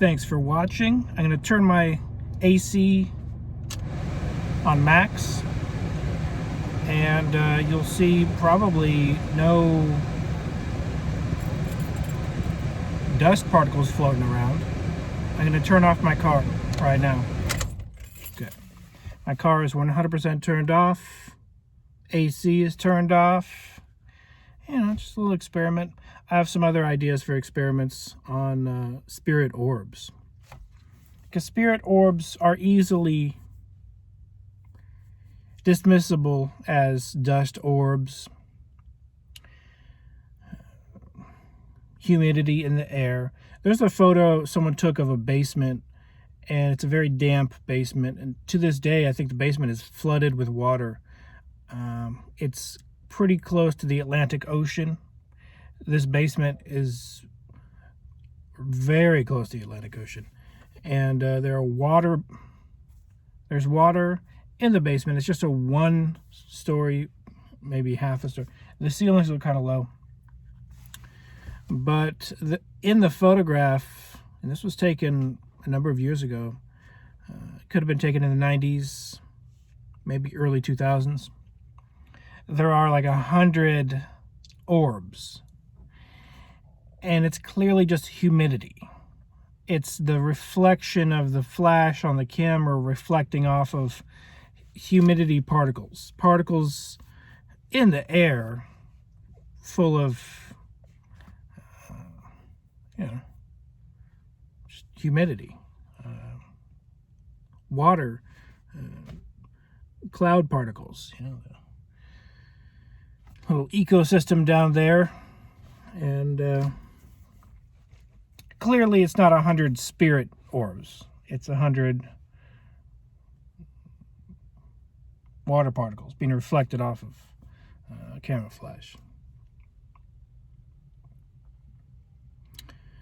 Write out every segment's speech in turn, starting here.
Thanks for watching. I'm going to turn my AC on max, and you'll see probably no dust particles floating around. I'm going to turn off my car right now. Okay. My car is 100% turned off. AC is turned off. You know, just a little experiment. I have some other ideas for experiments on spirit orbs. Because spirit orbs are easily dismissible as dust orbs, humidity in the air. There's a photo someone took of a basement, and it's a very damp basement. And to this day, I think the basement is flooded with water. It's pretty close to the Atlantic Ocean. This basement is very close to the Atlantic Ocean. And there's water in the basement. It's just a one-story, maybe half a story. The ceilings are kind of low. But in the photograph, and this was taken a number of years ago, it could have been taken in the 90s, maybe early 2000s. There are like 100 orbs. And it's clearly just humidity. It's the reflection of the flash on the camera reflecting off of humidity particles. Particles in the air full of, just humidity. Water, cloud particles, the little ecosystem down there. And clearly it's not 100 spirit orbs. It's 100 water particles being reflected off of camera flash.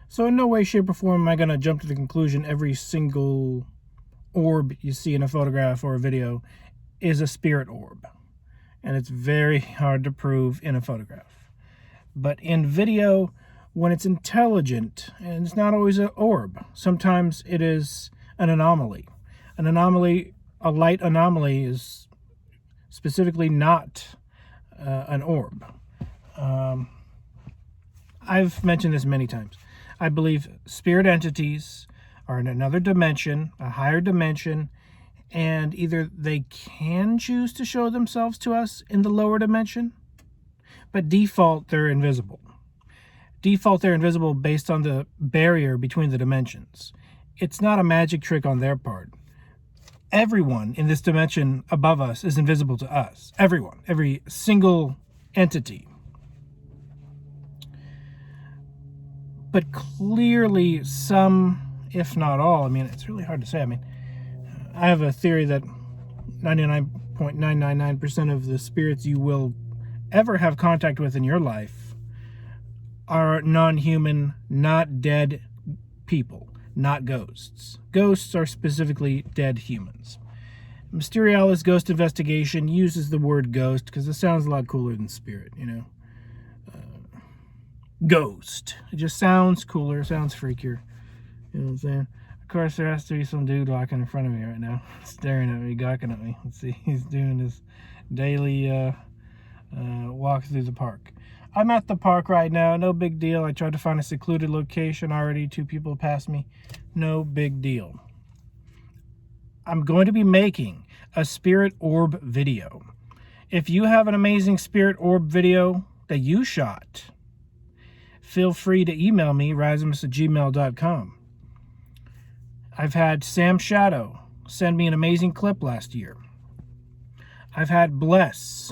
So in no way, shape, or form am I going to jump to the conclusion every single orb you see in a photograph or a video is a spirit orb. And it's very hard to prove in a photograph. But in video, when it's intelligent, and it's not always an orb, sometimes it is an anomaly. An anomaly, a light anomaly, is specifically not an orb. I've mentioned this many times. I believe spirit entities are in another dimension, a higher dimension, and either they can choose to show themselves to us in the lower dimension, but default they're invisible. Default they're invisible based on the barrier between the dimensions. It's not a magic trick on their part. Everyone in this dimension above us is invisible to us. Everyone, every single entity. But clearly some, if not all, it's really hard to say. I have a theory that 99.999% of the spirits you will ever have contact with in your life are non-human, not dead people, not ghosts. Ghosts are specifically dead humans. Mysterialis Ghost Investigation uses the word ghost because it sounds a lot cooler than spirit, Ghost. It just sounds cooler, sounds freakier. You know what I'm saying? Of course, there has to be some dude walking in front of me right now, staring at me, gawking at me. Let's see, he's doing his daily walk through the park. I'm at the park right now, no big deal. I tried to find a secluded location already. 2 people passed me. No big deal. I'm going to be making a spirit orb video. If you have an amazing spirit orb video that you shot, feel free to email me, risemus@gmail.com. I've had Sam Shadow send me an amazing clip last year. I've had Bless.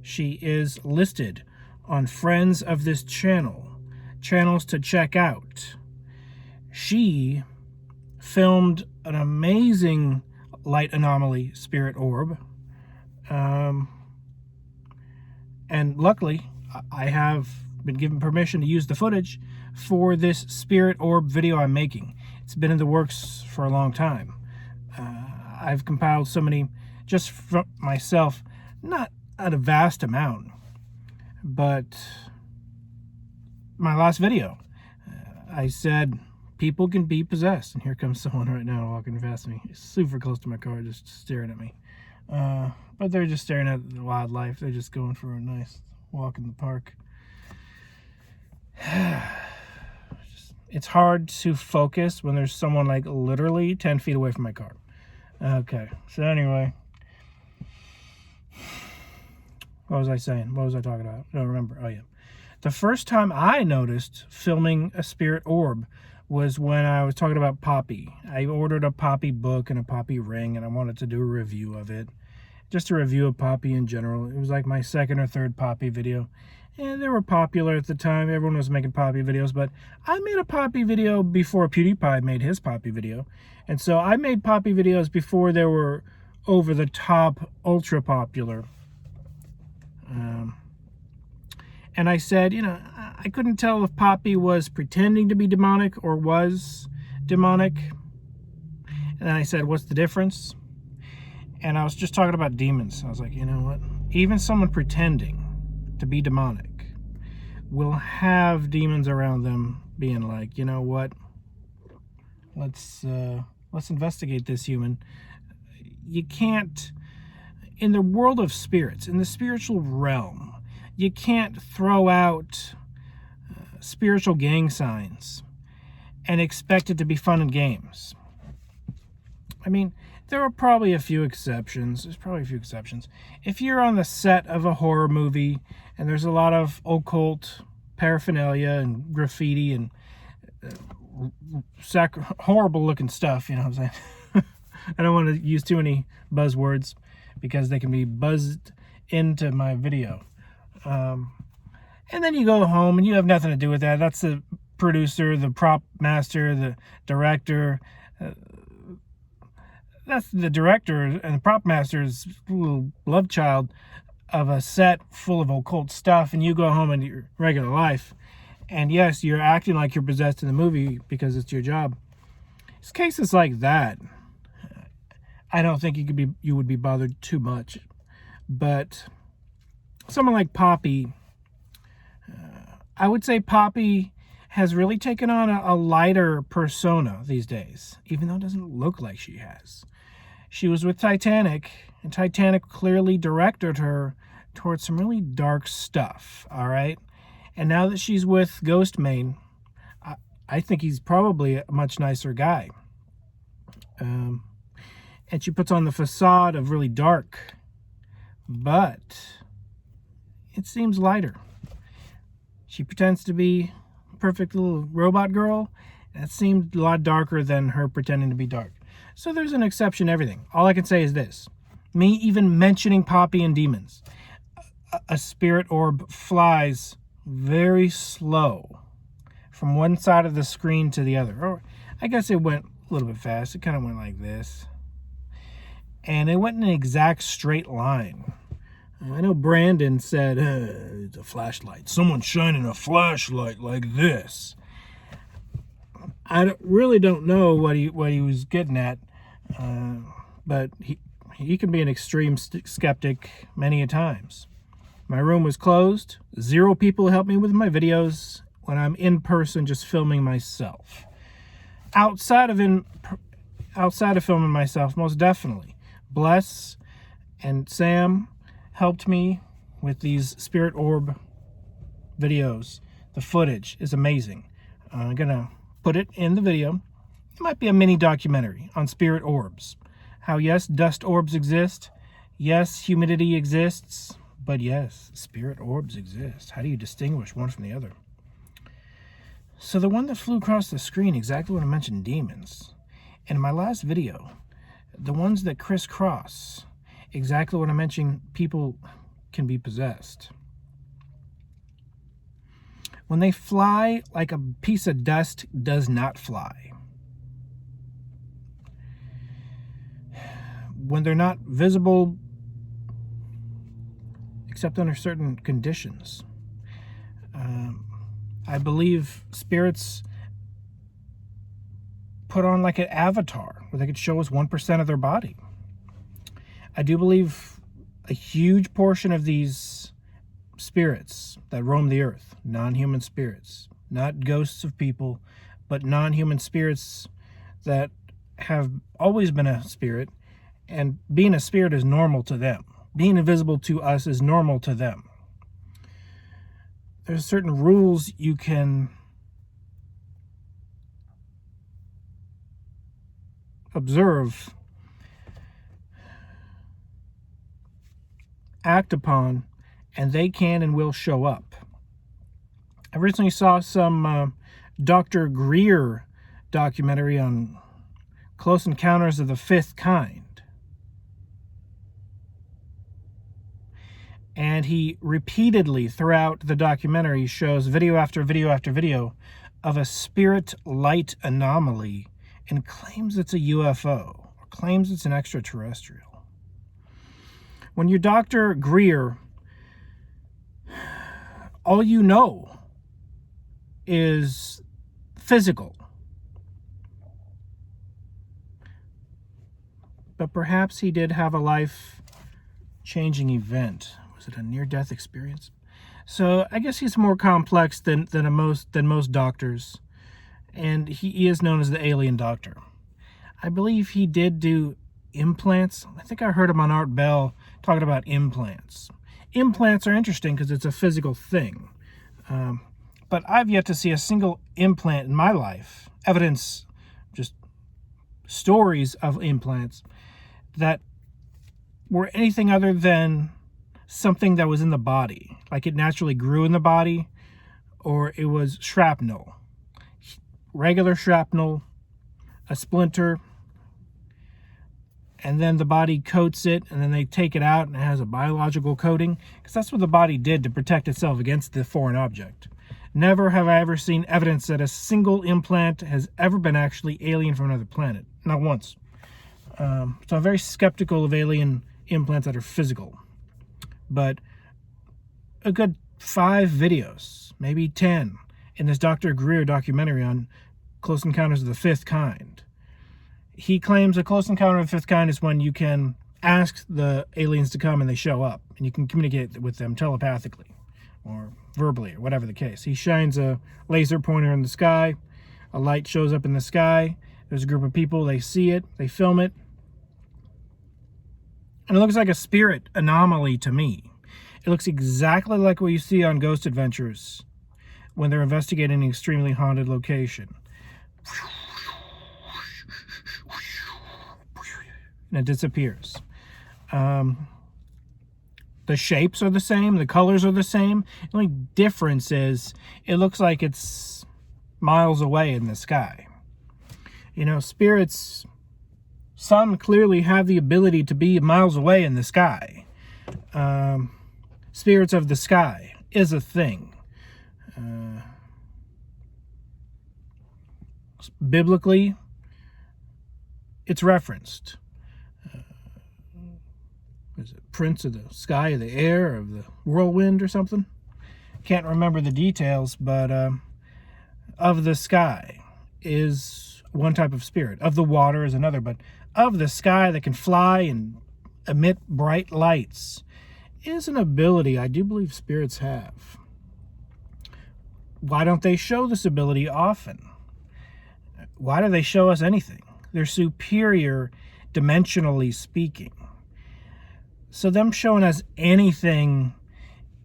She is listed on friends of this channel, channels to check out. She filmed an amazing light anomaly spirit orb. And luckily, I have been given permission to use the footage for this spirit orb video I'm making. It's been in the works for a long time. I've compiled so many just from myself, not at a vast amount, but my last video. I said people can be possessed, and here comes someone right now walking past me, super close to my car, just staring at me. But they're just staring at the wildlife. They're just going for a nice walk in the park. It's hard to focus when there's someone like literally 10 feet away from my car. Okay, so anyway, what was I saying? What was I talking about? I don't remember. Oh yeah. The first time I noticed filming a spirit orb was when I was talking about Poppy. I ordered a Poppy book and a Poppy ring, and I wanted to do a review of it. Just a review of Poppy in general. It was like my second or third Poppy video. And they were popular at the time. Everyone was making Poppy videos, but I made a Poppy video before PewDiePie made his Poppy video. And so I made Poppy videos before they were over the top, ultra popular. And I said, you know, I couldn't tell if Poppy was pretending to be demonic or was demonic. And then I said, what's the difference? And I was just talking about demons. I was like, you know what? Even someone pretending to be demonic will have demons around them being like, you know what? Let's investigate this human. You can't, in the world of spirits, in the spiritual realm, you can't throw out spiritual gang signs and expect it to be fun and games. I mean, there are probably a few exceptions. There's probably a few exceptions. If you're on the set of a horror movie and there's a lot of occult paraphernalia and graffiti and horrible looking stuff, you know what I'm saying? I don't want to use too many buzzwords because they can be buzzed into my video. And then you go home and you have nothing to do with that. That's the producer, the prop master, the director. That's the director and the prop master's little love child of a set full of occult stuff, and you go home in your regular life. And yes, you're acting like you're possessed in the movie because it's your job. It's cases like that. I don't think you would be bothered too much. But someone like Poppy, I would say Poppy has really taken on a lighter persona these days, even though it doesn't look like she has. She was with Titanic, and Titanic clearly directed her towards some really dark stuff, all right? And now that she's with Ghostmane, I think he's probably a much nicer guy. And she puts on the facade of really dark, but it seems lighter. She pretends to be a perfect little robot girl. That seemed a lot darker than her pretending to be dark. So there's an exception to everything. All I can say is this. Me even mentioning Poppy and demons. A spirit orb flies very slow from one side of the screen to the other. Or I guess it went a little bit fast. It kind of went like this. And it went in an exact straight line. I know Brandon said, it's a flashlight. Someone's shining a flashlight like this. I really don't know what he was getting at, but he can be an extreme skeptic many a times. My room was closed. 0 people help me with my videos when I'm in person just filming myself. Outside of filming myself, most definitely. Bless and Sam helped me with these spirit orb videos. The footage is amazing. I'm gonna put it in the video. It might be a mini documentary on spirit orbs. How yes, dust orbs exist. Yes, humidity exists. But yes, spirit orbs exist. How do you distinguish one from the other? So the one that flew across the screen, exactly when I mentioned demons. In my last video, the ones that crisscross, exactly when I mentioned people can be possessed. When they fly like a piece of dust does not fly. When they're not visible except under certain conditions. I believe spirits put on like an avatar where they could show us 1% of their body. I do believe a huge portion of these spirits that roam the earth, non-human spirits, not ghosts of people, but non-human spirits that have always been a spirit, and being a spirit is normal to them. Being invisible to us is normal to them. There's certain rules you can observe, act upon, and they can and will show up. I recently saw some Dr. Greer documentary on Close Encounters of the Fifth Kind. And he repeatedly throughout the documentary shows video after video after video of a spirit light anomaly and claims it's a UFO, or claims it's an extraterrestrial. When you're Dr. Greer, all you know is physical. But perhaps he did have a life-changing event. Was it a near-death experience? So I guess he's more complex than most doctors. And he is known as the alien doctor. I believe he did do implants. I think I heard him on Art Bell talking about implants. Implants are interesting because it's a physical thing. But I've yet to see a single implant in my life, evidence, just stories of implants, that were anything other than something that was in the body. Like it naturally grew in the body, or it was shrapnel. Regular shrapnel, a splinter, and then the body coats it, and then they take it out and it has a biological coating, because that's what the body did to protect itself against the foreign object. Never have I ever seen evidence that a single implant has ever been actually alien from another planet. Not once. So I'm very skeptical of alien implants that are physical. But a good 5 videos, maybe 10, in this Dr. Greer documentary on Close Encounters of the Fifth Kind. He claims a close encounter of the fifth kind is when you can ask the aliens to come and they show up, and you can communicate with them telepathically or verbally or whatever the case. He shines a laser pointer in the sky, a light shows up in the sky, there's a group of people, they see it, they film it, and it looks like a spirit anomaly to me. It looks exactly like what you see on Ghost Adventures when they're investigating an extremely haunted location. And it disappears. The shapes are the same, the colors are the same. The only difference is it looks like it's miles away in the sky. You know, spirits, some clearly have the ability to be miles away in the sky. Spirits of the sky is a thing. Biblically, it's referenced. Is it Prince of the Sky, of the Air, of the Whirlwind or something? Can't remember the details, but of the sky is one type of spirit. Of the water is another, but of the sky that can fly and emit bright lights is an ability I do believe spirits have. Why don't they show this ability often? Why do they show us anything? They're superior dimensionally speaking. So them showing us anything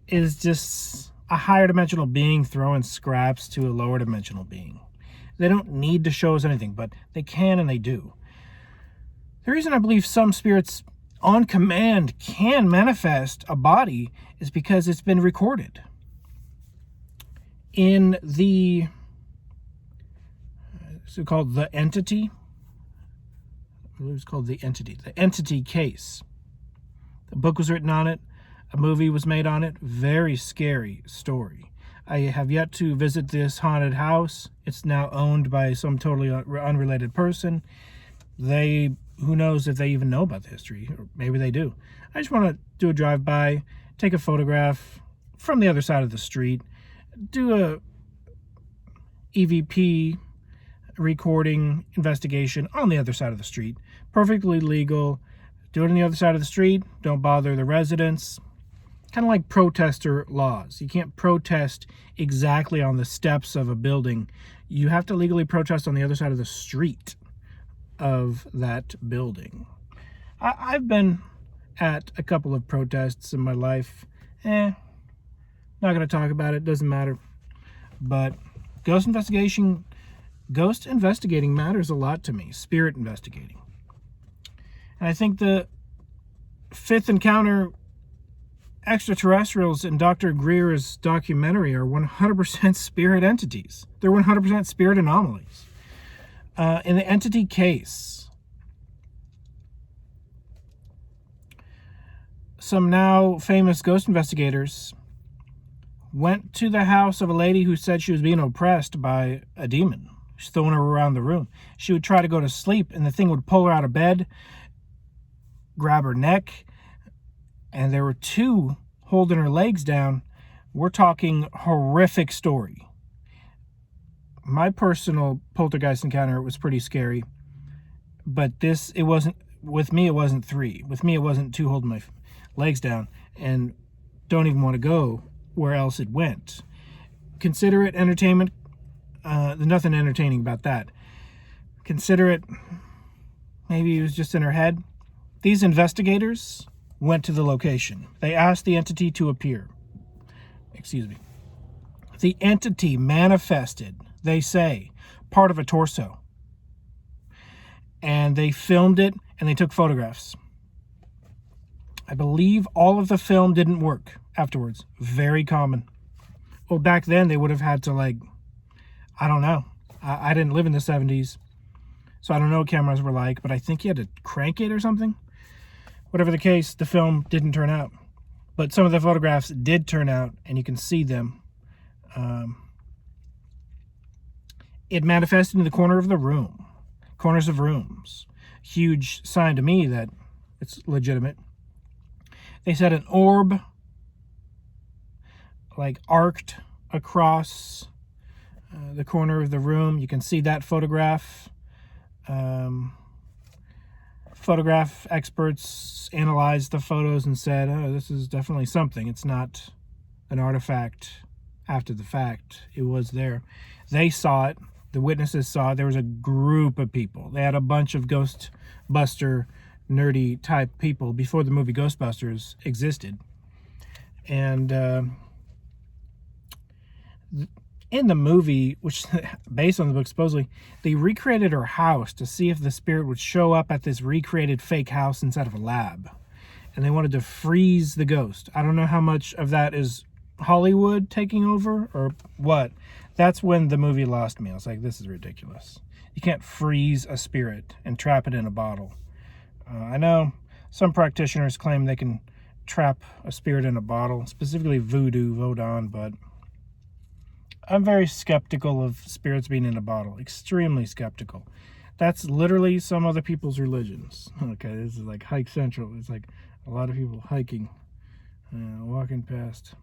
is just a higher dimensional being throwing scraps to a lower dimensional being. They don't need to show us anything, but they can and they do. The reason I believe some spirits on command can manifest a body is because it's been recorded. In the, it's called The Entity. I believe it's called The Entity case. The book was written on it. A movie was made on it. Very scary story. I have yet to visit this haunted house. It's now owned by some totally unrelated person. Who knows if they even know about the history, or maybe they do. I just want to do a drive-by, take a photograph from the other side of the street, do a EVP recording investigation on the other side of the street. Perfectly legal. Do it on the other side of the street. Don't bother the residents. kind of like protester laws. You can't protest exactly on the steps of a building. You have to legally protest on the other side of the street of that building. I've been at a couple of protests in my life. Not going to talk about it. Doesn't matter. But ghost investigating matters a lot to me. Spirit investigating. And I think the fifth encounter extraterrestrials in Dr. Greer's documentary are 100% spirit entities. They're 100% spirit anomalies. In the entity case, some now famous ghost investigators went to the house of a lady who said she was being oppressed by a demon. She's throwing her around the room. She would try to go to sleep, and the thing would pull her out of bed, grab her neck, and there were two holding her legs down. We're talking horrific story. My personal poltergeist encounter was pretty scary, but it wasn't three. With me, it wasn't two holding my legs down, and don't even want to go where else it went. Consider it entertainment. There's nothing entertaining about that. Consider it, maybe it was just in her head. These investigators went to the location. They asked the entity to appear. Excuse me. The entity manifested, they say, part of a torso. And they filmed it, and they took photographs. I believe all of the film didn't work afterwards. Very common. Well, back then, they would have had to, I don't know. I didn't live in the 70s, so I don't know what cameras were like, but I think you had to crank it or something. Whatever the case, the film didn't turn out. But some of the photographs did turn out, and you can see them. It manifested in the corners of rooms. Huge sign to me that it's legitimate. They said an orb, arced across the corner of the room. You can see that photograph. Photograph experts analyzed the photos and said, oh, this is definitely something. It's not an artifact after the fact. It was there. They saw it. The witnesses saw it. There was a group of people. They had a bunch of Ghostbuster nerdy type people before the movie Ghostbusters existed. And in the movie, which based on the book supposedly, they recreated her house to see if the spirit would show up at this recreated fake house inside of a lab. And they wanted to freeze the ghost. I don't know how much of that is Hollywood taking over or what. That's when the movie lost me. I was like, this is ridiculous. You can't freeze a spirit and trap it in a bottle. I know some practitioners claim they can trap a spirit in a bottle, specifically voodoo, Vodun, but I'm very skeptical of spirits being in a bottle. Extremely skeptical. That's literally some other people's religions. Okay, this is like Hike Central. It's like a lot of people hiking, walking past.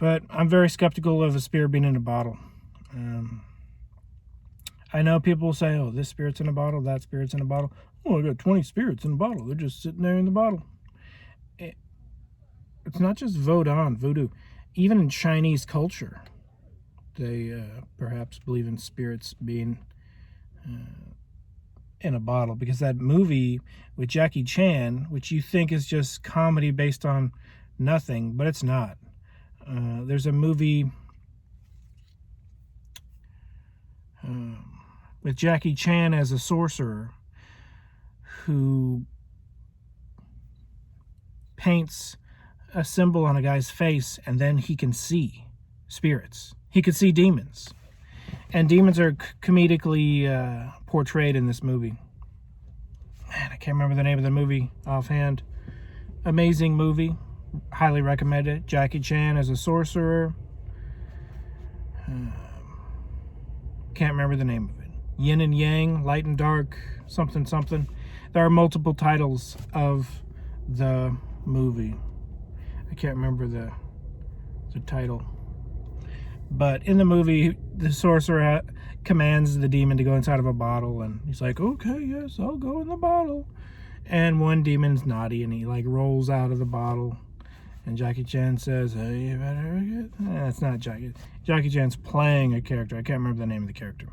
But I'm very skeptical of a spirit being in a bottle. I know people say, oh, this spirit's in a bottle, that spirit's in a bottle. Oh, I got 20 spirits in a bottle. They're just sitting there in the bottle. It's not just voodoo. Even in Chinese culture, they perhaps believe in spirits being in a bottle. Because that movie with Jackie Chan, which you think is just comedy based on nothing, but it's not. There's a movie with Jackie Chan as a sorcerer who paints a symbol on a guy's face, and then he can see spirits. He could see demons. And demons are comedically portrayed in this movie. Man, I can't remember the name of the movie offhand. Amazing movie. Highly recommend it. Jackie Chan as a sorcerer. Can't remember the name of it. Yin and Yang, Light and Dark, something. There are multiple titles of the movie. I can't remember the title. But in the movie, the sorcerer commands the demon to go inside of a bottle, and he's like, okay, yes, I'll go in the bottle. and one demon's naughty, and he like rolls out of the bottle, and Jackie Chan says, "Hey, you better get..." That's not Jackie. Jackie Chan's playing a character. I can't remember the name of the character.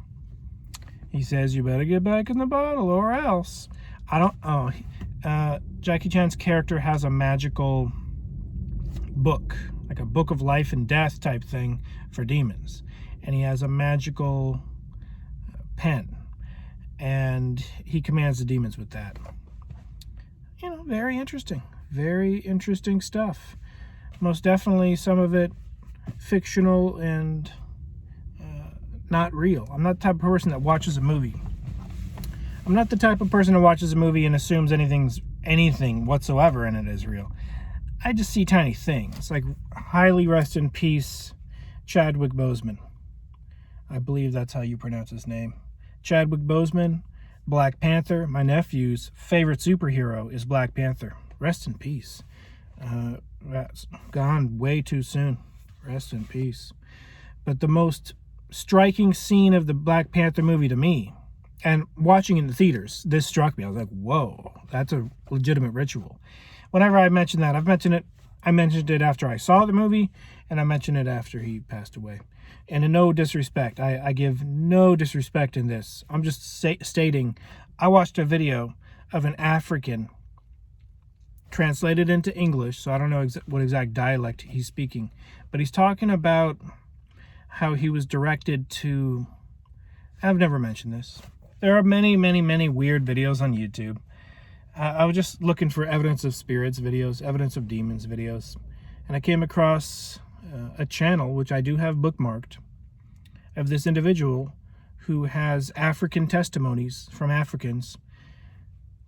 He says, "You better get back in the bottle or else." I don't... Oh, Jackie Chan's character has a magical book, like a book of life and death type thing for demons. And he has a magical pen. And he commands the demons with that. You know, very interesting. Very interesting stuff. Most definitely some of it fictional and not real. I'm not the type of person that watches a movie. I'm not the type of person that watches a movie and assumes anything whatsoever in it is real. I just see tiny things, like highly rest in peace, Chadwick Boseman. I believe that's how you pronounce his name. Chadwick Boseman, Black Panther. My nephew's favorite superhero is Black Panther. Rest in peace. That's gone way too soon. Rest in peace. But the most striking scene of the Black Panther movie to me, and watching in the theaters, this struck me. I was like, whoa, that's a legitimate ritual. Whenever I mention that, I mentioned it after I saw the movie, and I mentioned it after he passed away. And in no disrespect, I give no disrespect in this. I'm just stating, I watched a video of an African translated into English, so I don't know what exact dialect he's speaking, but he's talking about how he was directed to... I've never mentioned this. There are many, many, many weird videos on YouTube. I was just looking for evidence of spirits videos, evidence of demons videos, and I came across a channel, which I do have bookmarked, of this individual who has African testimonies from Africans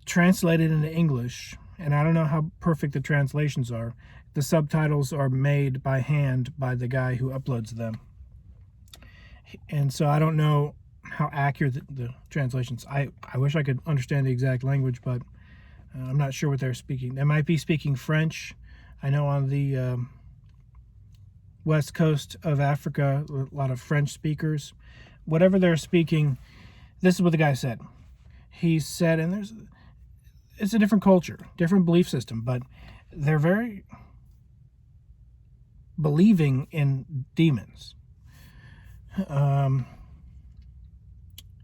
translated into English, and I don't know how perfect the translations are. The subtitles are made by hand by the guy who uploads them. And so I don't know how accurate the translations. I wish I could understand the exact language, but I'm not sure what they're speaking. They might be speaking French. I know on the west coast of Africa, a lot of French speakers. Whatever they're speaking, this is what the guy said. He said, and it's a different culture, different belief system, but they're very believing in demons.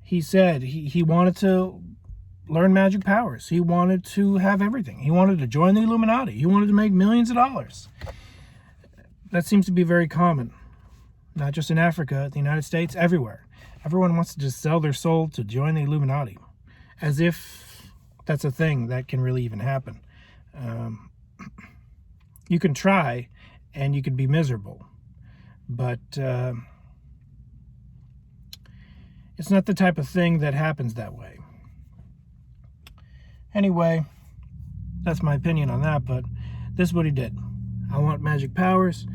He said he wanted to learn magic powers. He wanted to have everything. He wanted to join the Illuminati. He wanted to make millions of dollars. That seems to be very common, not just in Africa, the United States, everywhere. Everyone wants to just sell their soul to join the Illuminati, as if that's a thing that can really even happen. You can try, and you could be miserable, but it's not the type of thing that happens that way. Anyway, that's my opinion on that, but this is what he did. I want magic powers.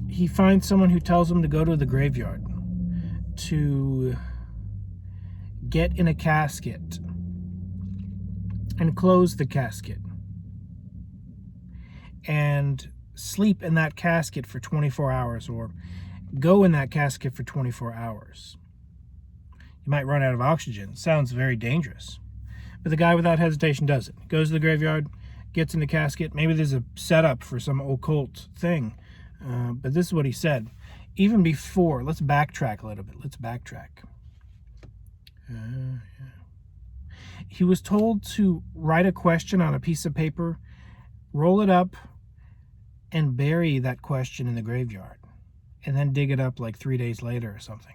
He finds someone who tells him to go to the graveyard to get in a casket and close the casket and sleep in that casket for 24 hours or go in that casket for 24 hours. You might run out of oxygen. Sounds very dangerous. But the guy without hesitation does it. Goes to the graveyard, gets in the casket. Maybe there's a setup for some occult thing. But this is what he said. Even before, let's backtrack a little bit. Let's backtrack. He was told to write a question on a piece of paper, roll it up, and bury that question in the graveyard. And then dig it up like 3 days later or something.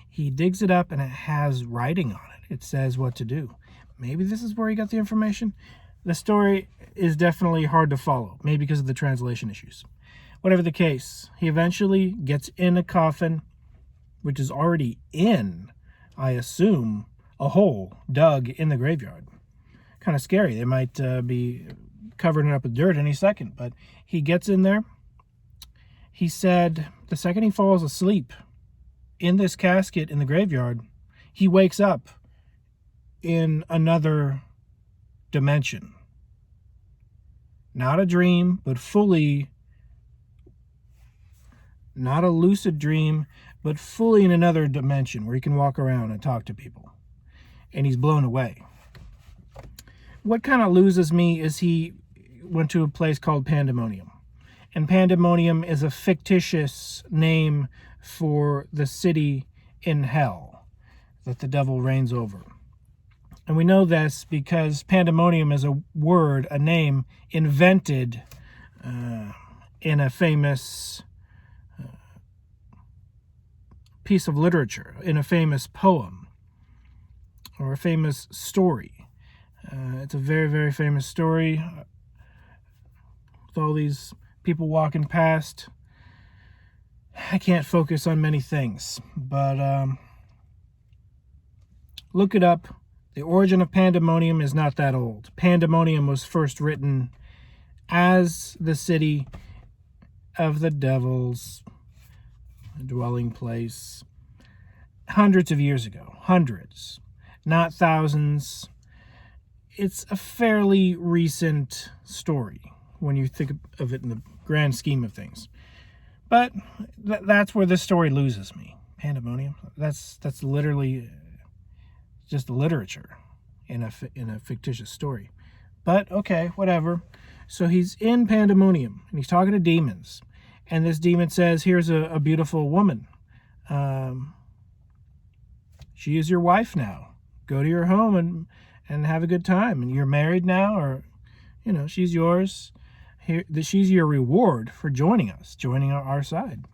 He digs it up and it has writing on it. It says what to do. Maybe this is where he got the information. The story is definitely hard to follow, maybe because of the translation issues. Whatever the case, he eventually gets in a coffin, which is already in, I assume, a hole dug in the graveyard. Kind of scary. They might be covering it up with dirt any second, but he gets in there. He said the second he falls asleep in this casket in the graveyard, he wakes up in another dimension. Not a dream, but fully, not a lucid dream, but fully in another dimension where he can walk around and talk to people. And he's blown away. what kind of loses me is he went to a place called Pandemonium. And Pandemonium is a fictitious name for the city in hell that the devil reigns over. And we know this because pandemonium is a word, a name invented in a famous piece of literature, in a famous poem or a famous story. It's a very, very famous story with all these people walking past. I can't focus on many things, but look it up. The origin of pandemonium is not that old. Pandemonium was first written as the city of the devil's dwelling place hundreds of years ago. Hundreds, not thousands. It's a fairly recent story when you think of it in the grand scheme of things. But that's where this story loses me. Pandemonium. That's literally just literature in a fictitious story. But okay, whatever. So he's in Pandemonium and he's talking to demons, and this demon says, "Here's a beautiful woman. She is your wife now. Go to your home and have a good time. And you're married now, or she's yours. Here, she's your reward for joining us, joining our side."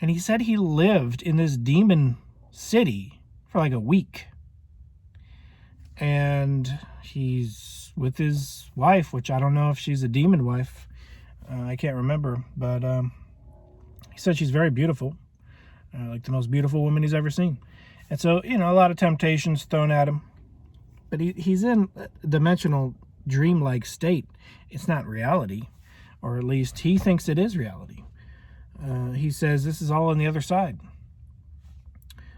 And he said he lived in this demon city for like a week. And he's with his wife, which I don't know if she's a demon wife. I can't remember. But he said she's very beautiful. Like the most beautiful woman he's ever seen. And so, a lot of temptations thrown at him. But he's in a dimensional, dreamlike state. It's not reality. Or at least he thinks it is reality. He says this is all on the other side.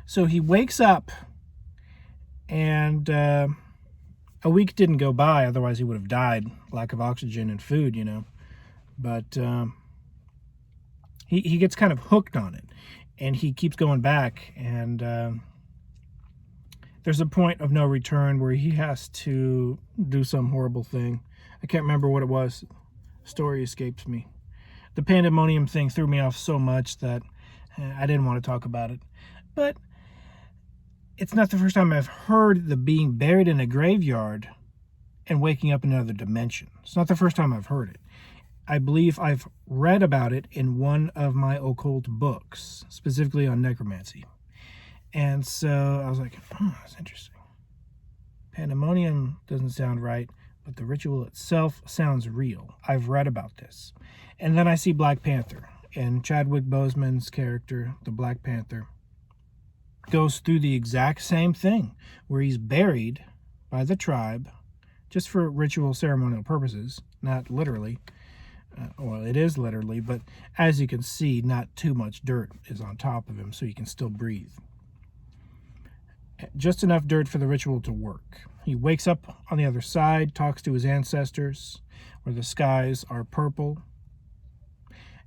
So he wakes up. And a week didn't go by, otherwise he would have died. Lack of oxygen and food, But he gets kind of hooked on it. And he keeps going back. And there's a point of no return where he has to do some horrible thing. I can't remember what it was. The story escapes me. The pandemonium thing threw me off so much that I didn't want to talk about it. But it's not the first time I've heard the being buried in a graveyard and waking up in another dimension. It's not the first time I've heard it. I believe I've read about it in one of my occult books, specifically on necromancy. And so I was like, oh, that's interesting. Pandemonium doesn't sound right, but the ritual itself sounds real. I've read about this. And then I see Black Panther, and Chadwick Boseman's character, the Black Panther, goes through the exact same thing, where he's buried by the tribe, just for ritual ceremonial purposes, not literally. Well, it is literally, but as you can see, not too much dirt is on top of him, so he can still breathe. Just enough dirt for the ritual to work. He wakes up on the other side, talks to his ancestors, where the skies are purple.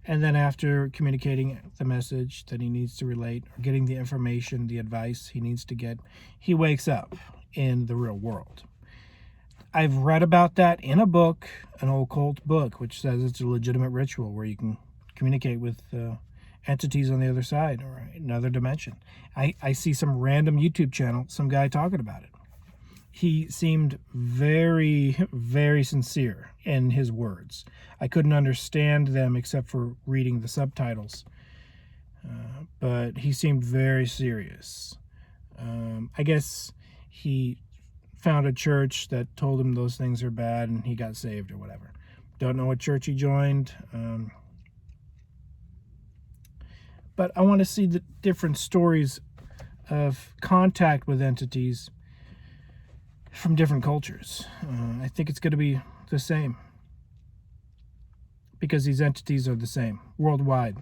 And then after communicating the message that he needs to relate, or getting the information, the advice he needs to get, he wakes up in the real world. I've read about that in a book, an occult book, which says it's a legitimate ritual where you can communicate with entities on the other side or another dimension. I see some random YouTube channel, some guy talking about it. He seemed very, very sincere in his words. I couldn't understand them except for reading the subtitles. But he seemed very serious. I guess he found a church that told him those things are bad and he got saved or whatever. Don't know what church he joined. But I want to see the different stories of contact with entities from different cultures. I think it's going to be the same, because these entities are the same worldwide.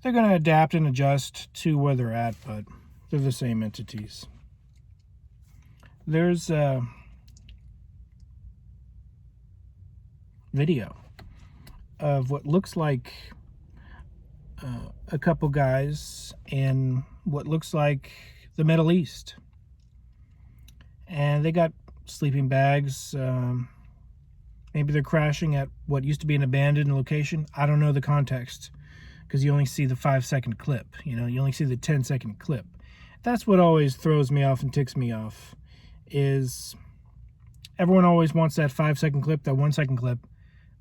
They're going to adapt and adjust to where they're at, but they're the same entities. There's a video of what looks like a couple guys in what looks like the Middle East. and they got sleeping bags. Maybe they're crashing at what used to be an abandoned location. I don't know the context, because you only see the 5-second clip. You know, you only see the 10-second clip. That's what always throws me off and ticks me off, is everyone always wants that 5-second clip, that 1-second clip.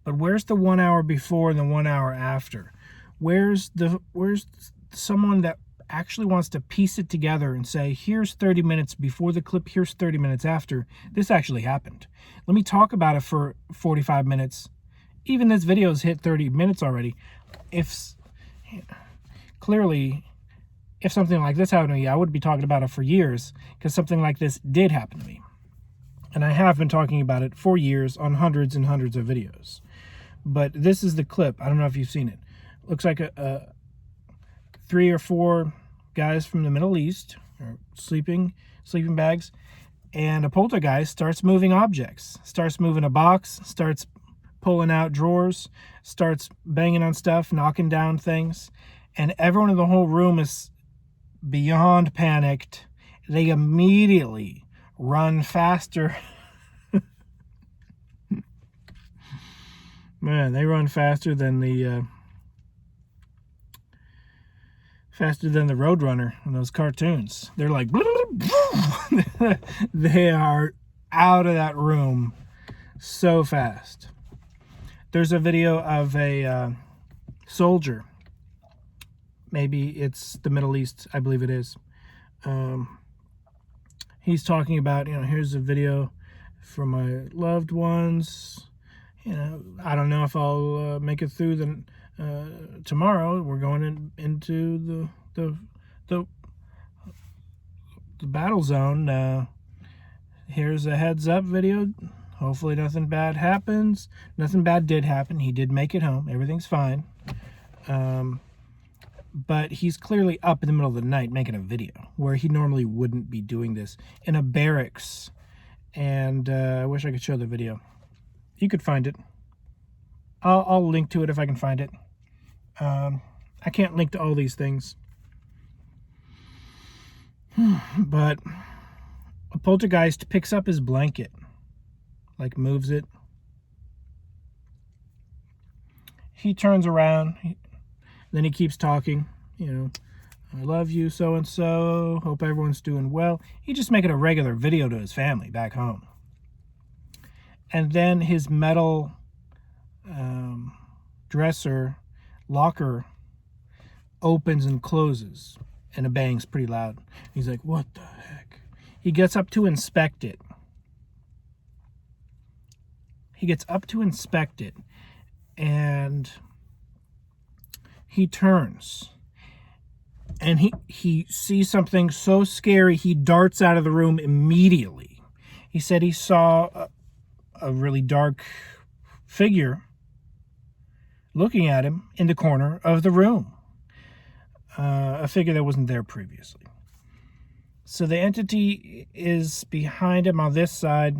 But where's the 1 hour before and the 1 hour after? Where's someone that actually wants to piece it together and say, here's 30 minutes before the clip, here's 30 minutes after. This actually happened. Let me talk about it for 45 minutes. Even this video's hit 30 minutes already. Clearly, if something like this happened to me, I would be talking about it for years, because something like this did happen to me. And I have been talking about it for years on hundreds and hundreds of videos. But this is the clip. I don't know if you've seen it. Looks like 3 or 4 guys from the Middle East are sleeping bags, and a poltergeist starts moving objects, starts moving a box, starts pulling out drawers, starts banging on stuff, knocking down things, and everyone in the whole room is beyond panicked. They immediately run faster. Man, they run faster than the Roadrunner in those cartoons. They're like, they are out of that room so fast. There's a video of a soldier. Maybe it's the Middle East, I believe it is. He's talking about, here's a video for my loved ones. I don't know if I'll make it through tomorrow. We're going into the battle zone. Here's a heads up video. Hopefully nothing bad happens. Nothing bad did happen. He did make it home. Everything's fine. But he's clearly up in the middle of the night making a video where he normally wouldn't be doing this, in a barracks. And I wish I could show the video. You could find it. I'll link to it if I can find it. I can't link to all these things. But a poltergeist picks up his blanket, like moves it. He turns around. Then he keeps talking, I love you, so-and-so. Hope everyone's doing well. He's just making a regular video to his family back home. And then his metal dresser locker opens and closes, and it bangs pretty loud. He's like, what the heck? He gets up to inspect it. And he turns, and he sees something so scary, he darts out of the room immediately. He said he saw a really dark figure looking at him in the corner of the room. A figure that wasn't there previously. So the entity is behind him on this side.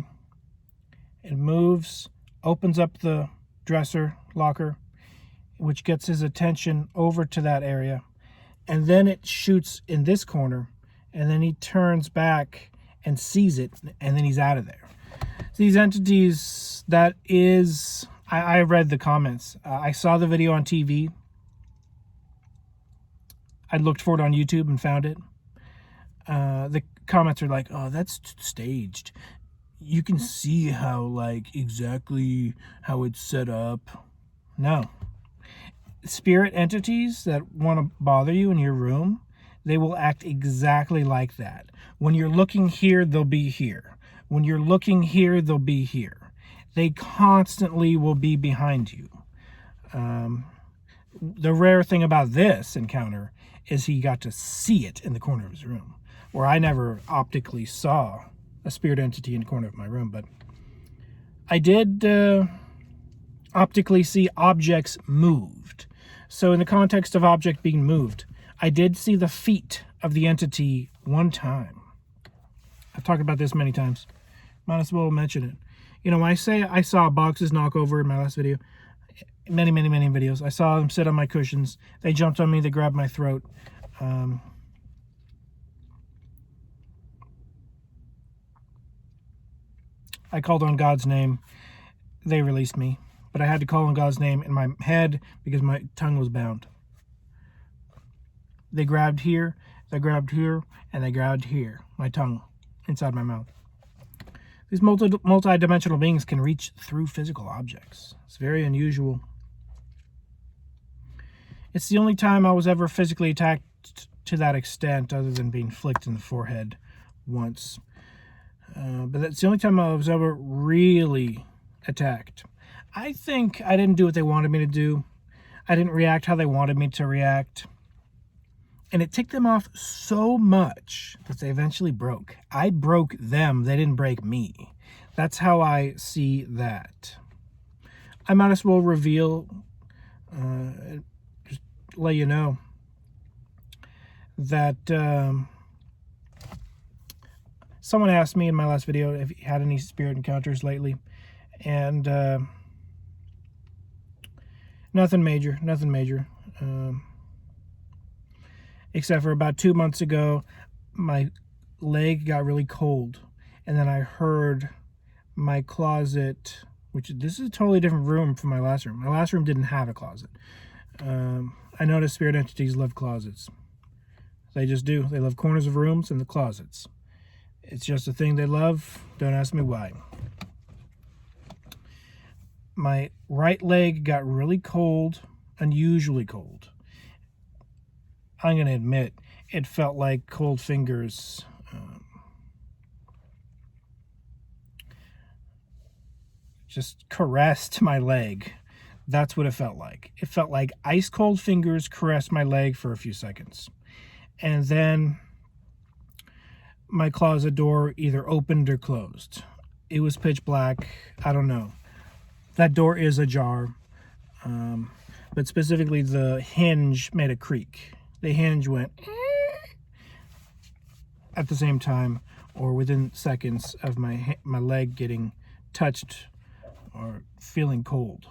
It moves, opens up the dresser locker, which gets his attention over to that area. And then it shoots in this corner, and then he turns back and sees it, and then he's out of there. These entities, I read the comments. I saw the video on TV. I looked for it on YouTube and found it. The comments are like, oh, that's staged. You can see how, exactly how it's set up. No. Spirit entities that want to bother you in your room, they will act exactly like that. When you're looking here, they'll be here. When you're looking here, they'll be here. They constantly will be behind you. The rare thing about this encounter is he got to see it in the corner of his room, where I never optically saw a spirit entity in the corner of my room, but I did optically see objects moved. So in the context of object being moved, I did see the feet of the entity one time. I've talked about this many times. Might as well mention it. When I say I saw boxes knock over in my last video, many videos, I saw them sit on my cushions. They jumped on me, they grabbed my throat. I called on God's name. They released me. But I had to call on God's name in my head because my tongue was bound. They grabbed here, and they grabbed here, my tongue, inside my mouth. These multi-dimensional beings can reach through physical objects. It's very unusual. It's the only time I was ever physically attacked to that extent, other than being flicked in the forehead once. But that's the only time I was ever really attacked. I think I didn't do what they wanted me to do. I didn't react how they wanted me to react. And it ticked them off so much that they eventually broke. I broke them. They didn't break me. That's how I see that. I might as well reveal, just let you know that someone asked me in my last video if he had any spirit encounters lately. And nothing major. Except for about 2 months ago, my leg got really cold. And then I heard my closet, which this is a totally different room from my last room. My last room didn't have a closet. I noticed spirit entities love closets. They just do. They love corners of rooms and the closets. It's just a thing they love. Don't ask me why. My right leg got really cold, unusually cold. I'm going to admit, it felt like cold fingers just caressed my leg. That's what it felt like. It felt like ice cold fingers caressed my leg for a few seconds. And then my closet door either opened or closed. It was pitch black. I don't know. That door is ajar. But specifically the hinge made a creak. The hinge went at the same time, or within seconds of my leg getting touched or feeling cold.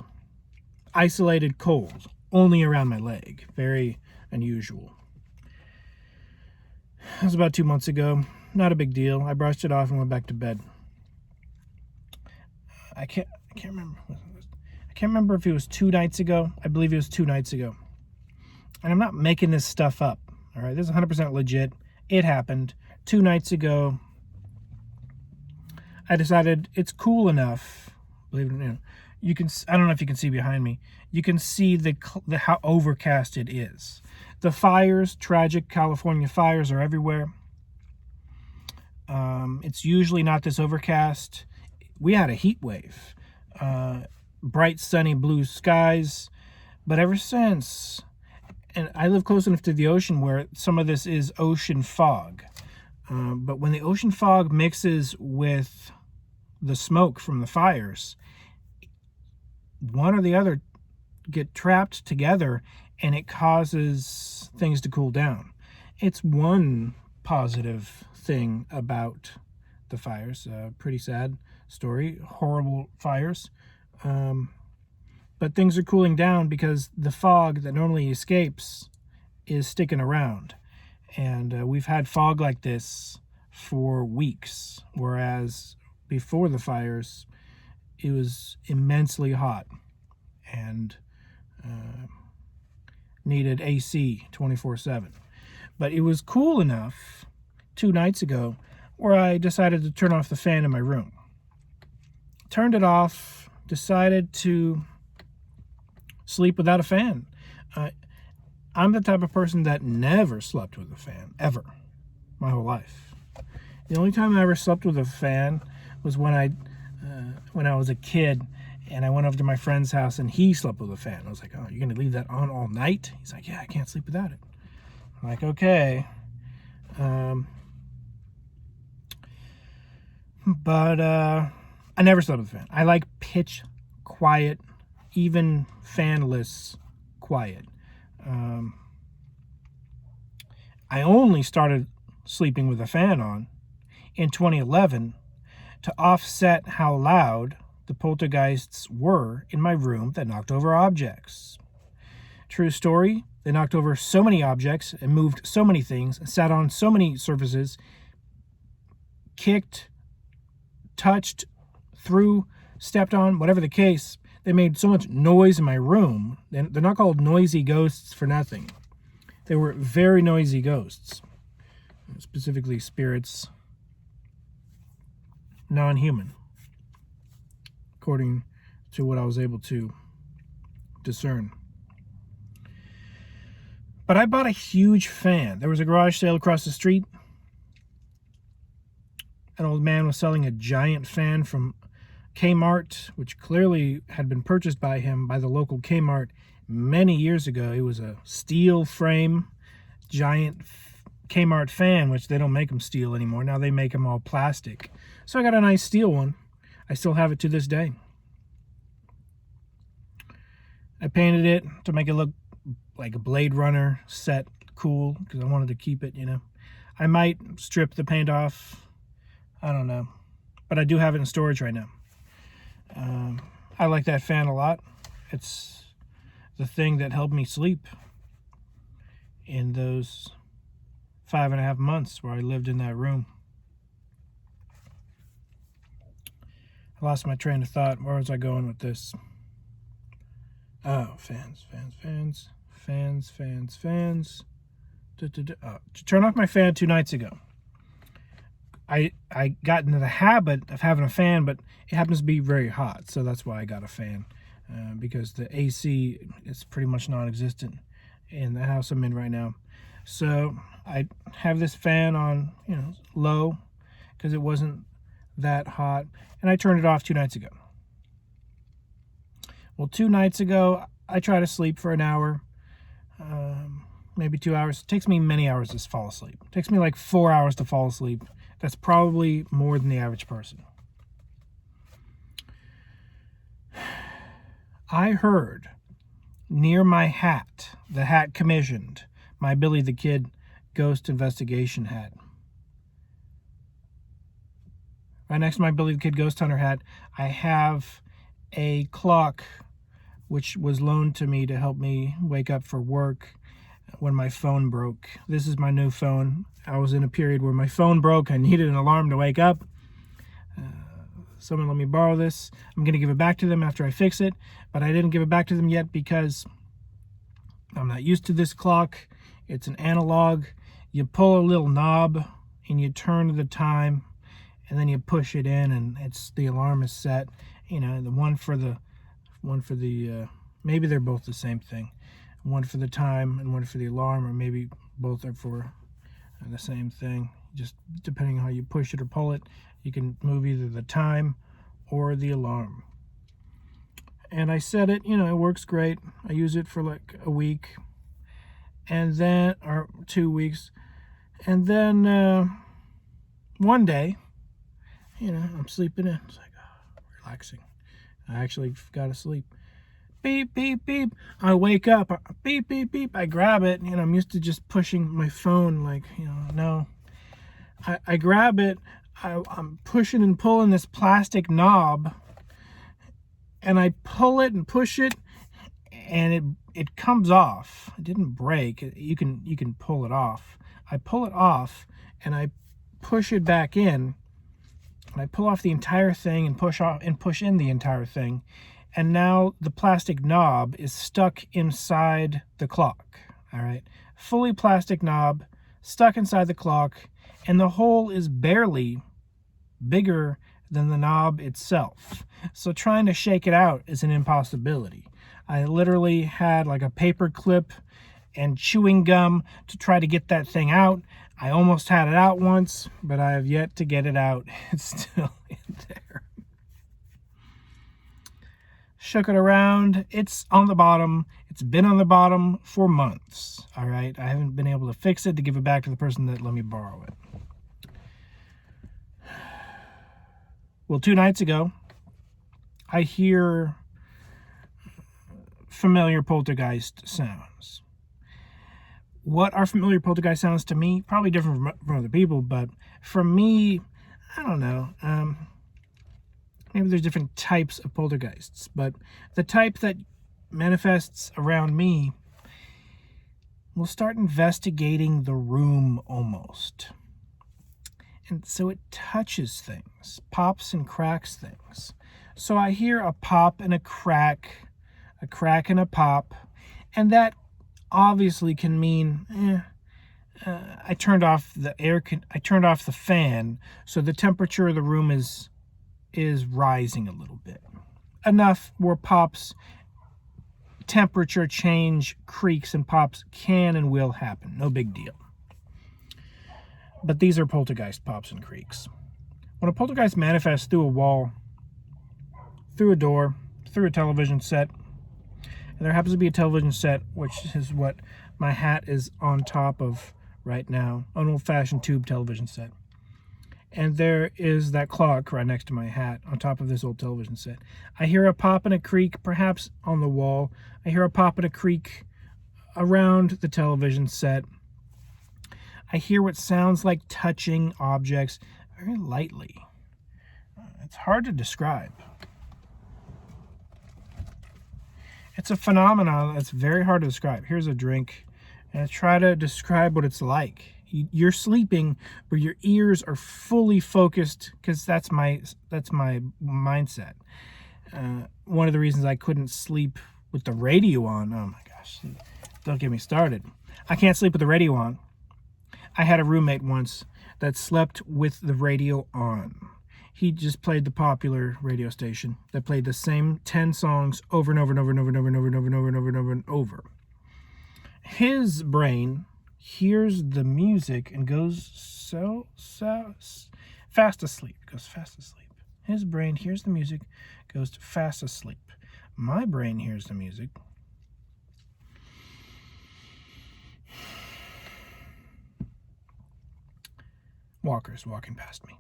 Isolated cold, only around my leg. Very unusual. That was about 2 months ago. Not a big deal. I brushed it off and went back to bed. I can't remember. I can't remember if it was 2 nights ago. I believe it was 2 nights ago. And I'm not making this stuff up. All right, this is 100% legit. It happened 2 nights ago. I decided it's cool enough. Believe it or not, you can. I don't know if you can see behind me. You can see the how overcast it is. The fires, tragic California fires, are everywhere. It's usually not this overcast. We had a heat wave, bright sunny blue skies, but ever since. And I live close enough to the ocean where some of this is ocean fog. But when the ocean fog mixes with the smoke from the fires, one or the other get trapped together and it causes things to cool down. It's one positive thing about the fires. Pretty sad story. Horrible fires. But things are cooling down because the fog that normally escapes is sticking around. And we've had fog like this for weeks, whereas before the fires, it was immensely hot and needed AC 24/7. But it was cool enough 2 nights ago where I decided to turn off the fan in my room. Turned it off, decided to sleep without a fan. I'm the type of person that never slept with a fan, ever, my whole life. The only time I ever slept with a fan was when I was a kid and I went over to my friend's house and he slept with a fan. I was like, "Oh, you're gonna leave that on all night?" He's like, "Yeah, I can't sleep without it." I'm like, "Okay." But I never slept with a fan. I like pitch quiet, even fanless quiet. I only started sleeping with a fan on in 2011 to offset how loud the poltergeists were in my room that knocked over objects. True story, they knocked over so many objects and moved so many things and sat on so many surfaces, kicked, touched, through, stepped on, whatever the case. They made so much noise in my room. They're not called noisy ghosts for nothing. They were very noisy ghosts, specifically spirits, non-human, according to what I was able to discern. But I bought a huge fan. There was a garage sale across the street. An old man was selling a giant fan from Kmart, which clearly had been purchased by him by the local Kmart many years ago. It was a steel frame, giant Kmart fan, which they don't make them steel anymore. Now they make them all plastic. So I got a nice steel one. I still have it to this day. I painted it to make it look like a Blade Runner set, cool, because I wanted to keep it, I might strip the paint off. I don't know. But I do have it in storage right now. I like that fan a lot. It's the thing that helped me sleep in those 5.5 months where I lived in that room. I lost my train of thought. Where was I going with this? Oh, fans. To turn off my fan 2 nights ago. I got into the habit of having a fan, but it happens to be very hot, so that's why I got a fan, because the AC is pretty much non-existent in the house I'm in right now. So I have this fan on, low, because it wasn't that hot, and I turned it off 2 nights ago. Well, 2 nights ago, I try to sleep for an hour, maybe 2 hours. It takes me many hours to fall asleep. It takes me like 4 hours to fall asleep. That's probably more than the average person. I heard near my hat, the hat commissioned, my Billy the Kid ghost investigation hat. Right next to my Billy the Kid ghost hunter hat, I have a clock which was loaned to me to help me wake up for work when my phone broke. This is my new phone. I was in a period where my phone broke. I needed an alarm to wake up. Someone let me borrow this. I'm going to give it back to them after I fix it, but I didn't give it back to them yet because I'm not used to this clock. It's an analog. You pull a little knob and you turn the time, and then you push it in, and the alarm is set. The one for the maybe they're both the same thing. One for the time and one for the alarm, or maybe both are for the same thing. Just depending on how you push it or pull it, you can move either the time or the alarm. And I set it, it works great. I use it for like a week, and then, or 2 weeks, and then one day, I'm sleeping in. It's like, relaxing. I actually got to sleep. Beep, beep, beep. I wake up. Beep, beep, beep. I grab it. I'm used to just pushing my phone like, no. I grab it. I'm pushing and pulling this plastic knob. And I pull it and push it. And it comes off. It didn't break. You can pull it off. I pull it off and I push it back in. And I pull off the entire thing and push in the entire thing. And now the plastic knob is stuck inside the clock. All right. Fully plastic knob stuck inside the clock, and the hole is barely bigger than the knob itself. So trying to shake it out is an impossibility. I literally had like a paper clip and chewing gum to try to get that thing out. I almost had it out once, but I have yet to get it out. It's still in there. Shook it around. It's on the bottom. It's been on the bottom for months. All right. I haven't been able to fix it to give it back to the person that let me borrow it. Well, 2 nights ago, I hear familiar poltergeist sounds. What are familiar poltergeist sounds to me? Probably different from other people, but for me, I don't know. Maybe there's different types of poltergeists, but the type that manifests around me will start investigating the room almost. And so it touches things, pops and cracks things. So I hear a pop and a crack and a pop, and that obviously can mean I turned off the fan, so the temperature of the room is rising a little bit. Enough where pops, temperature change, creaks and pops can and will happen. No big deal. But these are poltergeist pops and creaks. When a poltergeist manifests through a wall, through a door, through a television set, and there happens to be a television set, which is what my hat is on top of right now, an old-fashioned tube television set. And there is that clock right next to my hat on top of this old television set. I hear a pop and a creak, perhaps on the wall. I hear a pop and a creak around the television set. I hear what sounds like touching objects very lightly. It's hard to describe. It's a phenomenon that's very hard to describe. Here's a drink, and I try to describe what it's like. You're sleeping, but your ears are fully focused, because that's my mindset. One of the reasons I couldn't sleep with the radio on, oh my gosh, don't get me started. I can't sleep with the radio on. I had a roommate once that slept with the radio on. He just played the popular radio station that played the same 10 songs over and over and over and over and over and over and over and over and over and over and over. His brain hears the music and goes so fast asleep. Goes fast asleep. His brain hears the music, goes fast asleep. My brain hears the music. Walkers walking past me.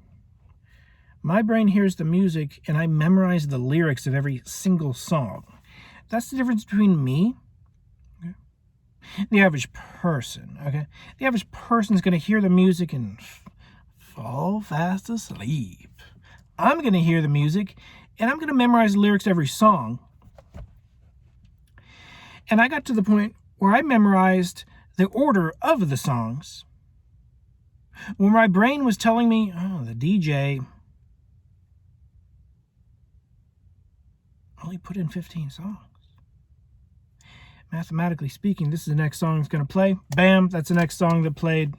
My brain hears the music, and I memorize the lyrics of every single song. That's the difference between me, okay, the average person, okay? The average person is going to hear the music and fall fast asleep. I'm going to hear the music, and I'm going to memorize the lyrics to every song. And I got to the point where I memorized the order of the songs, when my brain was telling me, oh, the DJ only put in 15 songs. Mathematically speaking, this is the next song that's going to play. Bam, that's the next song that played.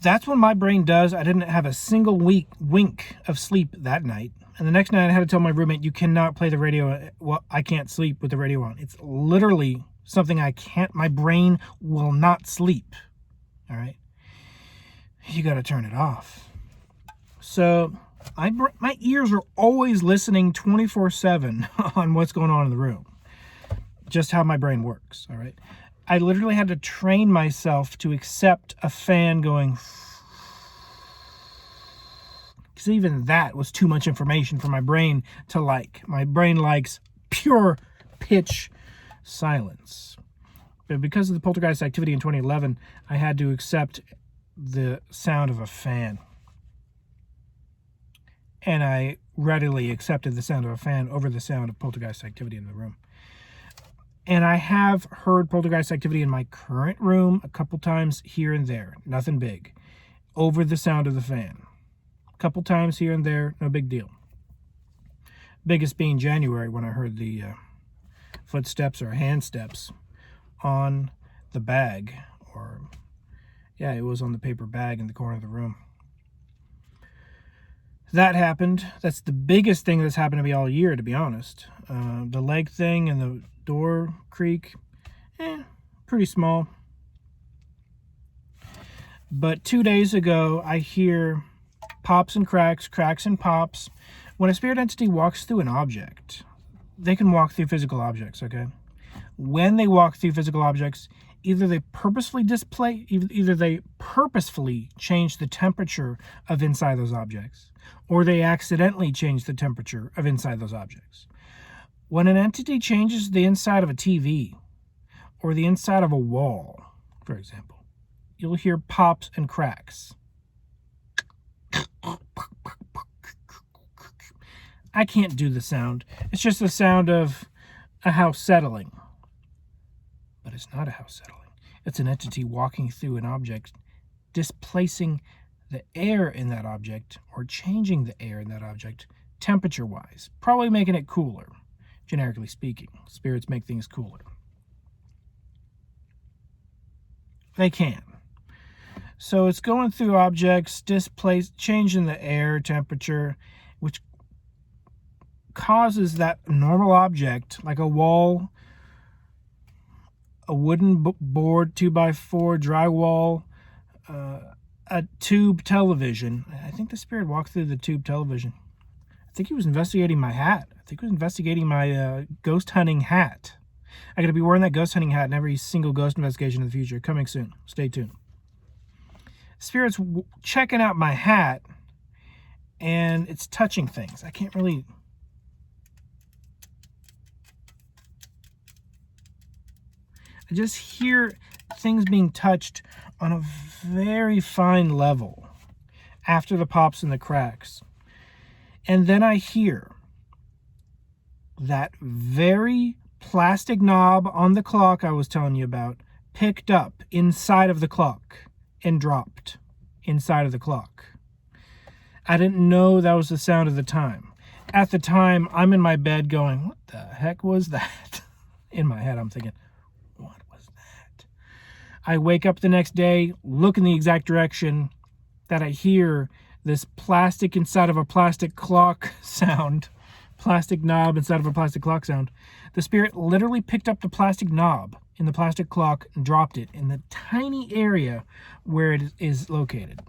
That's what my brain does. I didn't have a single wink of sleep that night. And the next night I had to tell my roommate, you cannot play the radio. Well, I can't sleep with the radio on. It's literally something I can't, my brain will not sleep. All right? You got to turn it off. So my ears are always listening 24/7 on what's going on in the room. Just how my brain works, all right? I literally had to train myself to accept a fan going, because even that was too much information for my brain to like. My brain likes pure pitch silence. But because of the poltergeist activity in 2011, I had to accept the sound of a fan. And I readily accepted the sound of a fan over the sound of poltergeist activity in the room. And I have heard poltergeist activity in my current room a couple times here and there. Nothing big. Over the sound of the fan. A couple times here and there. No big deal. Biggest being January when I heard the footsteps or hand steps on the bag. Or, yeah, it was on the paper bag in the corner of the room. That happened. That's the biggest thing that's happened to me all year, to be honest. The leg thing and the door creak, pretty small. But 2 days ago, I hear pops and cracks, cracks and pops. When a spirit entity walks through an object, they can walk through physical objects, okay? When they walk through physical objects, either they purposefully change the temperature of inside those objects, or they accidentally change the temperature of inside those objects. When an entity changes the inside of a TV or the inside of a wall, for example, you'll hear pops and cracks. I can't do the sound. It's just the sound of a house settling. But it's not a house settling. It's an entity walking through an object displacing the air in that object or changing the air in that object temperature-wise, probably making it cooler, generically speaking. Spirits make things cooler. They can. So it's going through objects, changing the air temperature, which causes that normal object, like a wall, a wooden board, 2x4 drywall, a tube television. I think the spirit walked through the tube television. I think he was investigating my hat. I think he was investigating my ghost hunting hat. I got to be wearing that ghost hunting hat in every single ghost investigation in the future. Coming soon. Stay tuned. Spirit's checking out my hat, and it's touching things. I can't really... I just hear things being touched on a very fine level after the pops and the cracks. And then I hear that very plastic knob on the clock I was telling you about picked up inside of the clock and dropped inside of the clock. I didn't know that was the sound of the time. At the time, I'm in my bed going, what the heck was that? In my head, I'm thinking, what was that? I wake up the next day, look in the exact direction that I hear this plastic inside of a plastic clock sound, plastic knob inside of a plastic clock sound. The spirit literally picked up the plastic knob in the plastic clock and dropped it in the tiny area where it is located.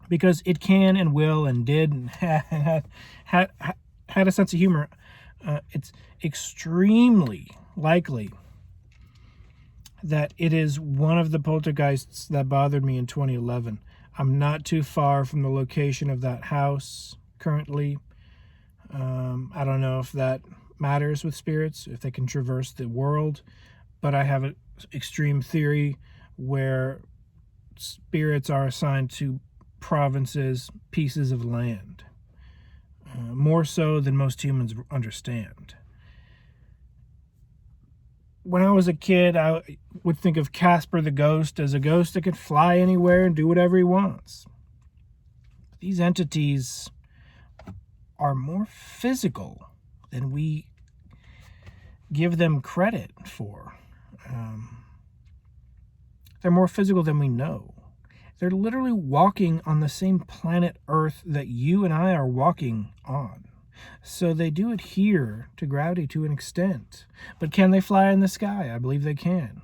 Because it can and will and did and had a sense of humor. It's extremely likely that it is one of the poltergeists that bothered me in 2011. I'm not too far from the location of that house currently. I don't know if that matters with spirits, if they can traverse the world, but I have an extreme theory where spirits are assigned to provinces, pieces of land, more so than most humans understand. When I was a kid, I would think of Casper the Ghost as a ghost that could fly anywhere and do whatever he wants. These entities are more physical than we give them credit for. They're more physical than we know. They're literally walking on the same planet Earth that you and I are walking on. So they do adhere to gravity to an extent. But can they fly in the sky? I believe they can.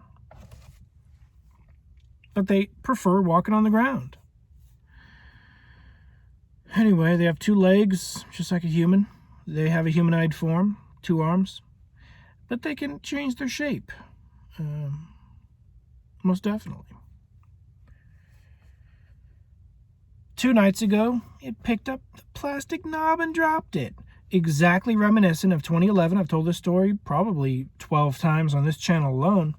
But they prefer walking on the ground. Anyway, they have 2 legs, just like a human. They have a humanoid form, 2 arms. But they can change their shape. Most definitely. 2 nights ago, it picked up the plastic knob and dropped it. Exactly reminiscent of 2011. I've told this story probably 12 times on this channel alone.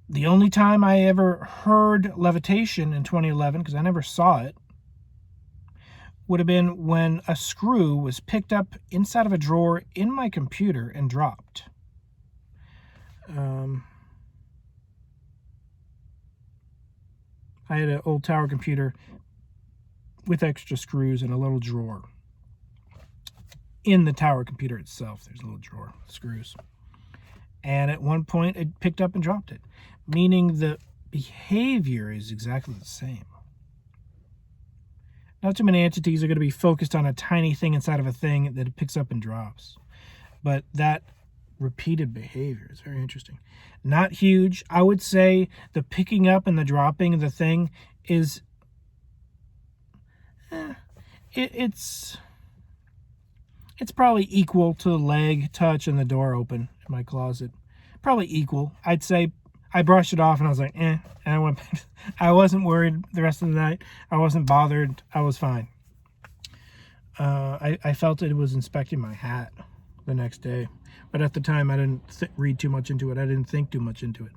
The only time I ever heard levitation in 2011, because I never saw it, would have been when a screw was picked up inside of a drawer in my computer and dropped. I had an old tower computer with extra screws in a little drawer. In the tower computer itself, there's a little drawer with screws. And at one point, it picked up and dropped it, meaning the behavior is exactly the same. Not too many entities are going to be focused on a tiny thing inside of a thing that it picks up and drops. But that repeated behavior is very interesting. Not huge. I would say the picking up and the dropping of the thing is... It's probably equal to the leg touch and the door open in my closet. Probably equal. I'd say I brushed it off and I was like, And I went back. I wasn't worried the rest of the night. I wasn't bothered. I was fine. I felt it was inspecting my hat the next day. But at the time, I didn't read too much into it. I didn't think too much into it.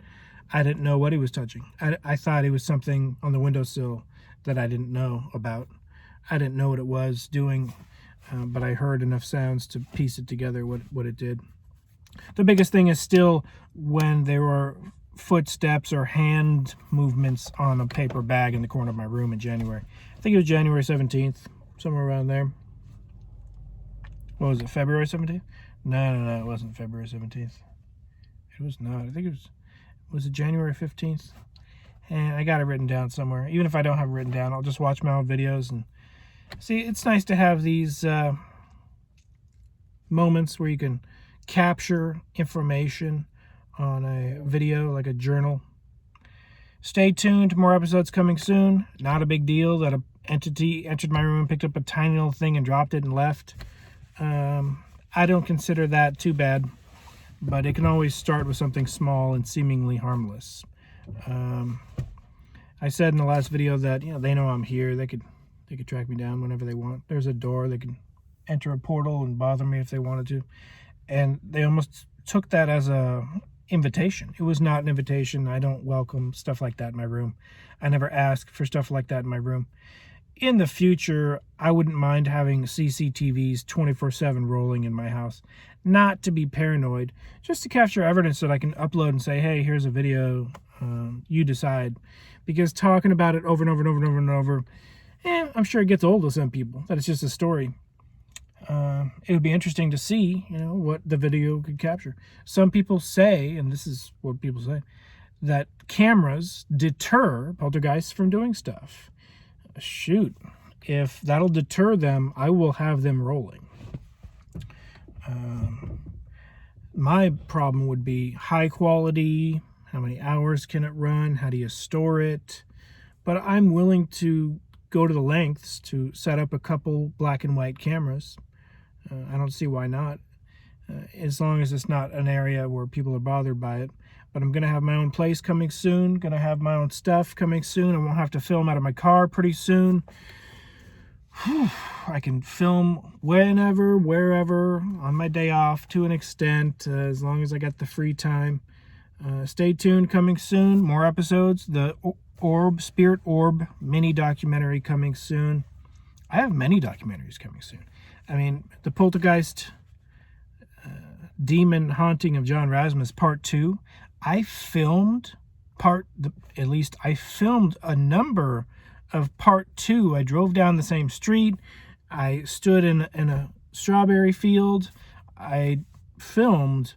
I didn't know what he was touching. I thought it was something on the windowsill that I didn't know about. I didn't know what it was doing, but I heard enough sounds to piece it together what it did. The biggest thing is still when they were footsteps or hand movements on a paper bag in the corner of my room in January. I think it was January 17th, somewhere around there. What was it, February 17th? No, it wasn't February 17th. It was not. I think was it January 15th? And I got it written down somewhere. Even if I don't have it written down, I'll just watch my own videos and see. It's nice to have these moments where you can capture information on a video, like a journal. Stay tuned, more episodes coming soon. Not a big deal that an entity entered my room, picked up a tiny little thing and dropped it and left. I don't consider that too bad, but it can always start with something small and seemingly harmless. I said in the last video that, they know I'm here. They could track me down whenever they want. There's a door. They can enter a portal and bother me if they wanted to. And they almost took that as a invitation. It was not an invitation. I don't welcome stuff like that in my room. I never ask for stuff like that in my room. In the future, I wouldn't mind having CCTVs 24/7 rolling in my house. Not to be paranoid, just to capture evidence that I can upload and say, hey, here's a video, you decide. Because talking about it over and over and over and over and over, I'm sure it gets old to some people, that it's just a story. It would be interesting to see, what the video could capture. Some people say, and this is what people say, that cameras deter poltergeists from doing stuff. Shoot, if that'll deter them, I will have them rolling. My problem would be high quality. How many hours can it run? How do you store it? But I'm willing to go to the lengths to set up a couple black and white cameras. I don't see why not, as long as it's not an area where people are bothered by it. But I'm going to have my own place coming soon, going to have my own stuff coming soon. I won't have to film out of my car pretty soon. I can film whenever, wherever, on my day off to an extent, as long as I got the free time. Stay tuned, coming soon. More episodes. The Spirit Orb mini documentary coming soon. I have many documentaries coming soon. I mean, the Poltergeist Demon Haunting of John Rasmus Part 2. I filmed a number of Part 2. I drove down the same street. I stood in a strawberry field. I filmed,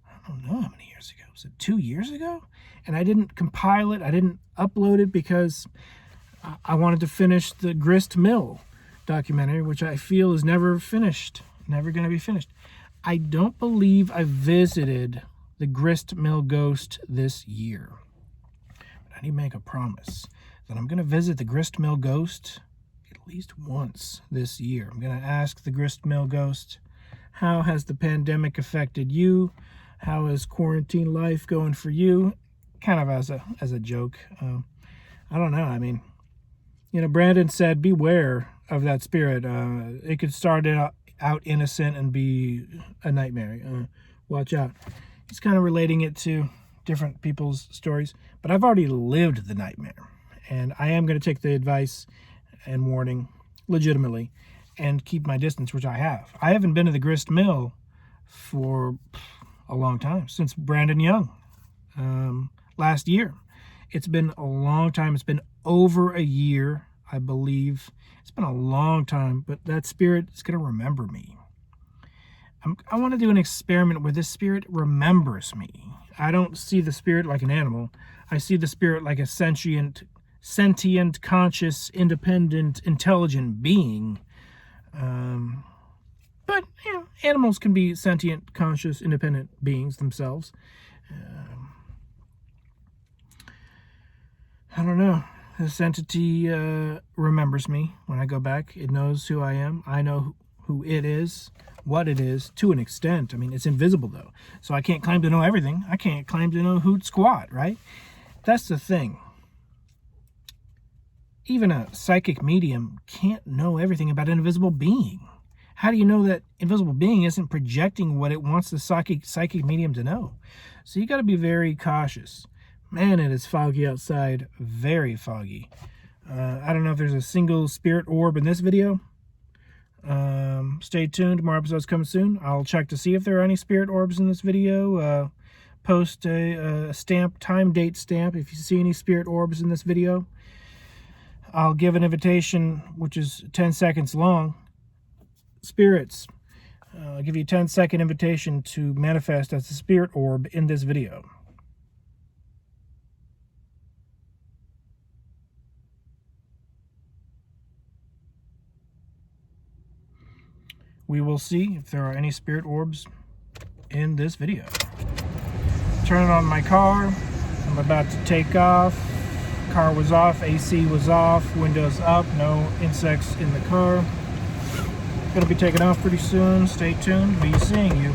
I don't know how many years ago. Was it 2 years ago? And I didn't compile it. I didn't upload it because I wanted to finish the Grist Mill documentary, which I feel is never finished. Never going to be finished. I don't believe I visited the Grist Mill Ghost this year. But I need to make a promise that I'm going to visit the Grist Mill Ghost at least once this year. I'm going to ask the Grist Mill Ghost, how has the pandemic affected you? How is quarantine life going for you? Kind of as a joke. I don't know. I mean, Brandon said, beware of that spirit. It could start out innocent and be a nightmare. Watch out. He's kind of relating it to different people's stories, but I've already lived the nightmare, and I am going to take the advice and warning legitimately and keep my distance, which I have. I haven't been to the Grist Mill for a long time, since Brandon Young last year. It's been a long time. It's been over a year, I believe. It's been a long time, but that spirit is going to remember me. I want to do an experiment where this spirit remembers me. I don't see the spirit like an animal. I see the spirit like a sentient, conscious, independent, intelligent being. But, animals can be sentient, conscious, independent beings themselves. I don't know. This entity remembers me when I go back. It knows who I am. I know who it is, what it is, to an extent. I mean, it's invisible, though. So I can't claim to know everything. I can't claim to know hoot squat, right? That's the thing. Even a psychic medium can't know everything about an invisible being. How do you know that invisible being isn't projecting what it wants the psychic medium to know? So you got to be very cautious. Man, it is foggy outside. Very foggy. I don't know if there's a single spirit orb in this video. Stay tuned. More episodes coming soon. I'll check to see if there are any spirit orbs in this video. post a stamp, time date stamp. If you see any spirit orbs in this video, I'll give an invitation, which is 10 seconds long. Spirits, I'll give you a 10-second invitation to manifest as a spirit orb in this video. We will see if there are any spirit orbs in this video. Turn it on my car. I'm about to take off. Car was off, AC was off, windows up, no insects in the car. Gonna be taking off pretty soon. Stay tuned. Be seeing you.